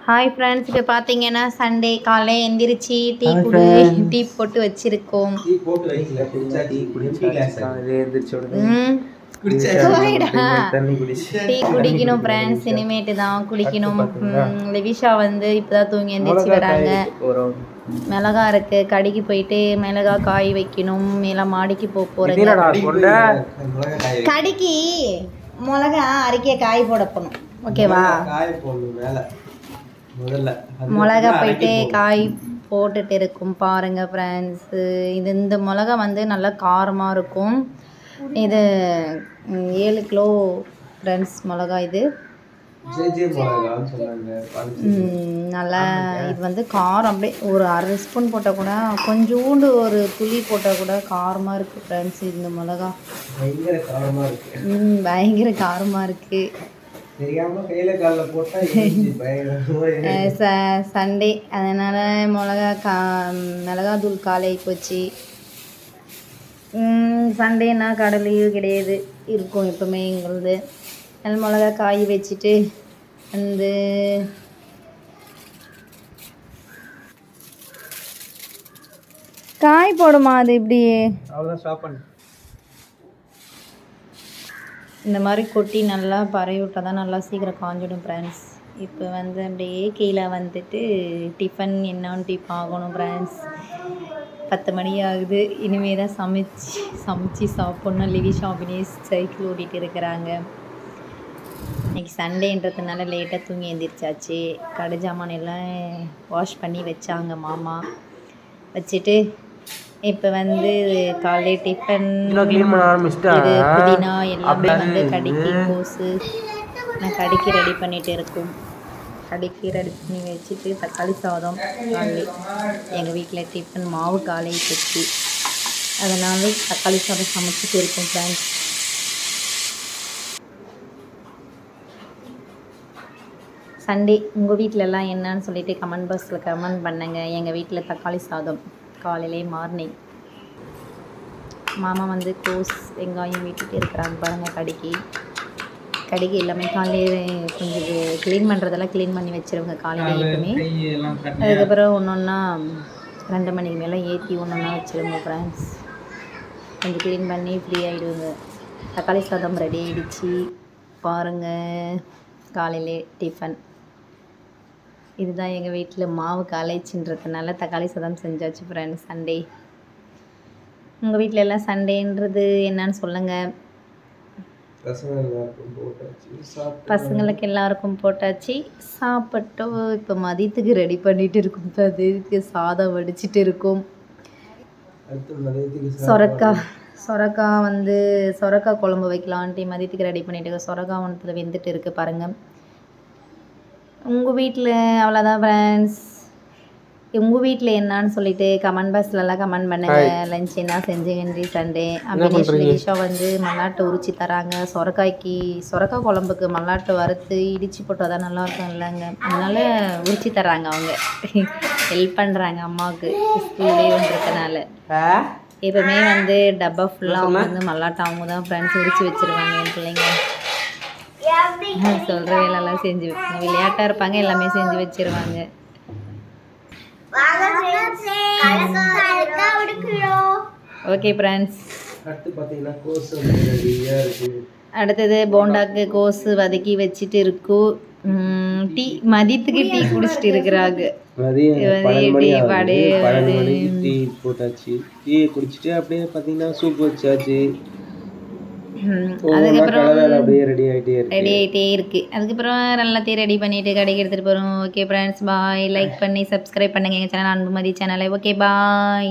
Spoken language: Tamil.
ஹாய் ஃப்ரெண்ட்ஸ், இப்போ பார்த்தீங்கன்னா சண்டே காலையில் எந்திரிச்சு டீ போட்டு வச்சுருக்கோம். டீ குடிக்கணும் ஃப்ரெண்ட்ஸ், இனிமேட்டு தான் குடிக்கணும். லிவிஷா வந்து இப்போ தான் தூங்கி எந்திரிச்சு வராங்க. மிளகா இருக்குது, கடைக்கு போயிட்டு மிளகா காய் வைக்கணும். மேலே மாடிக்கு போகிறேங்க. கடைக்கு மிளகா அரைக்க காய் போட போகணும். ஓகேவா? மிளகா போயிட்டு காய் போட்டுட்டு இருக்கும் பாருங்க ஃப்ரெண்ட்ஸு. இந்த மிளகா வந்து நல்லா காரமாக இருக்கும். இது 7 கிலோ ஃப்ரெண்ட்ஸ் மிளகா. இது நல்லா இது வந்து காரம் அப்படியே ஒரு 1/2 ஸ்பூன் போட்டால் கூட, கொஞ்சோண்டு ஒரு துளி போட்டால் கூட காரமாக இருக்குது ஃப்ரெண்ட்ஸ். இந்த மிளகா பயங்கர காரமாக இருக்குது. சண்டே அதனால் மிளகாத்தூள் காலையை போச்சு. சண்டேனா கடலையும் கிடையாது, இருக்கும் எப்போவுமே எங்களுது. நல்ல மிளகா காய் வச்சுட்டு வந்து காய் போடுமா, அது இப்படியே இந்த மாதிரி கொட்டி நல்லா பரவி விட்டால் தான் நல்லா சீக்கிரம் காஞ்சிடும் ஃப்ரெண்ட்ஸ். இப்போ வந்து அப்படியே கீழே வந்துட்டு டிஃபன் என்னான்னு ஆகணும் ஃப்ரெண்ட்ஸ். 10 மணி ஆகுது. இனிமே தான் சமைச்சு சாப்பிட்ணும். லிவிஷா அபினேஷ் சைக்கிள் ஓட்டிகிட்டு இருக்கிறாங்க. இன்றைக்கி சண்டேன்றதுனால லேட்டாக தூங்கி எழுந்திரிச்சாச்சு. கடை ஜாமான் எல்லாம் வாஷ் பண்ணி வச்சாங்க மாமா. வச்சுட்டு இப்போ வந்து காலையில் டிஃபன் இது புதினா எல்லாமே வந்து கடைக்கு கோஸு நான் கடைக்கு ரெடி பண்ணிகிட்டு இருக்கோம். கடைக்கு ரெடி பண்ணி வச்சுட்டு தக்காளி சாதம் காலையில் எங்கள் வீட்டில் டிஃபன் மாவு காலையில் வச்சு, அதனால தக்காளி சாதம் சமைச்சிட்டு இருக்கோம் ஃப்ரெண்ட்ஸ். சண்டே உங்கள் வீட்டிலலாம் என்னன்னு சொல்லிட்டு கமெண்ட் பாக்ஸில் கமெண்ட் பண்ணுங்க. எங்கள் வீட்டில் தக்காளி சாதம் காலையிலே மார்னிங். மாமா வந்து கோஸ் வெங்காயம் வீட்டுட்டு இருக்கிறாங்க பாருங்கள். கடைக்கு எல்லாமே காலையிலே கொஞ்சம் க்ளீன் பண்ணுறதெல்லாம் க்ளீன் பண்ணி வச்சுருவாங்க காலையில் எப்பவுமே. அதுக்கப்புறம் ஒன்றா 2 மணிக்கு மேலே ஏற்றி ஒன்றா வச்சுருங்க ஃப்ரெண்ட்ஸ். கொஞ்சம் க்ளீன் பண்ணி ஃப்ரீ ஆகிடுவாங்க. தக்காளி சாதம் ரெடி ஆகிடுச்சு பாருங்கள். காலையிலே டிஃபன் இதுதான். எங்கள் வீட்டில் மாவு காலேஜ்ன்றதுனால தக்காளி சாதம் செஞ்சாச்சு ஃப்ரெண்ட்ஸ். சண்டே உங்கள் வீட்டில் எல்லாம் சண்டேன்றது என்னன்னு சொல்லுங்கள். பசங்களுக்கு எல்லாருக்கும் போட்டாச்சு, சாப்பிட்டோம். இப்போ மதியத்துக்கு ரெடி பண்ணிட்டு இருக்கும். மதியத்துக்கு சாதம் வடிச்சிட்டு இருக்கும். சொரக்காய் வந்து சொரக்காய் குழம்பு வைக்கலான்ட்டு மதியத்துக்கு ரெடி பண்ணிட்டு இருக்கோம். சொரக்காய் ஒன்றத்தில் வெந்துட்டு இருக்குது பாருங்கள். உங்கள் வீட்டில் அவ்வளோதான் ஃப்ரெண்ட்ஸ். உங்கள் வீட்டில் என்னான்னு சொல்லிட்டு கமெண்ட் பாக்ஸ்லலாம் கமெண்ட் பண்ணுங்கள். லஞ்ச் என்ன செஞ்சுங்கன்றி சண்டே. அபினேஷ் லிவிஷா வந்து மல்லாட்டை உரிச்சு தராங்க. சொரக்காய் குழம்புக்கு மல்லாட்டை வறுத்து இடித்து போட்டால் தான் நல்லாயிருக்கும் இல்லைங்க, அதனால் உரிச்சு தராங்க. அவங்க ஹெல்ப் பண்ணுறாங்க அம்மாவுக்கு ஸ்கூல்லேன்றதுனால. எப்பவுமே வந்து டப்பா ஃபுல்லாக அவங்க வந்து மல்லாட்டை அவங்க தான் ஃப்ரெண்ட்ஸ் உரிச்சு வச்சுருவாங்க. என் பிள்ளைங்க சொல்கிற வேலையெல்லாம் செஞ்சு வைப்பாங்க. விளையாட்டாக இருப்பாங்க, எல்லாமே செஞ்சு வச்சிருவாங்க. ஓகே ஃப்ரெண்ட்ஸ், அடுத்தது போண்டாக்கு கோஸு வதக்கி வச்சுட்டு இருக்கும். டீ மதியத்துக்கு டீ குடிச்சிட்டு இருக்கிறாங்க. டீ போட்டாச்சு. டீ குடிச்சிட்டு அப்படியே பார்த்தீங்கன்னா சூப் வச்சாச்சு. அதுக்கப்புறம் ரெடி ஆகிட்டே இருக்குது. அதுக்கப்புறம் எல்லாத்தையும் ரெடி பண்ணிவிட்டு கடைக்கு எடுத்துகிட்டு போகிறோம். ஓகே ஃப்ரெண்ட்ஸ், பாய். லைக் பண்ணி சப்ஸ்கிரைப் பண்ணுங்கள் எங்கள் சேனல் அன்புமதி சேனலை. Okay bye.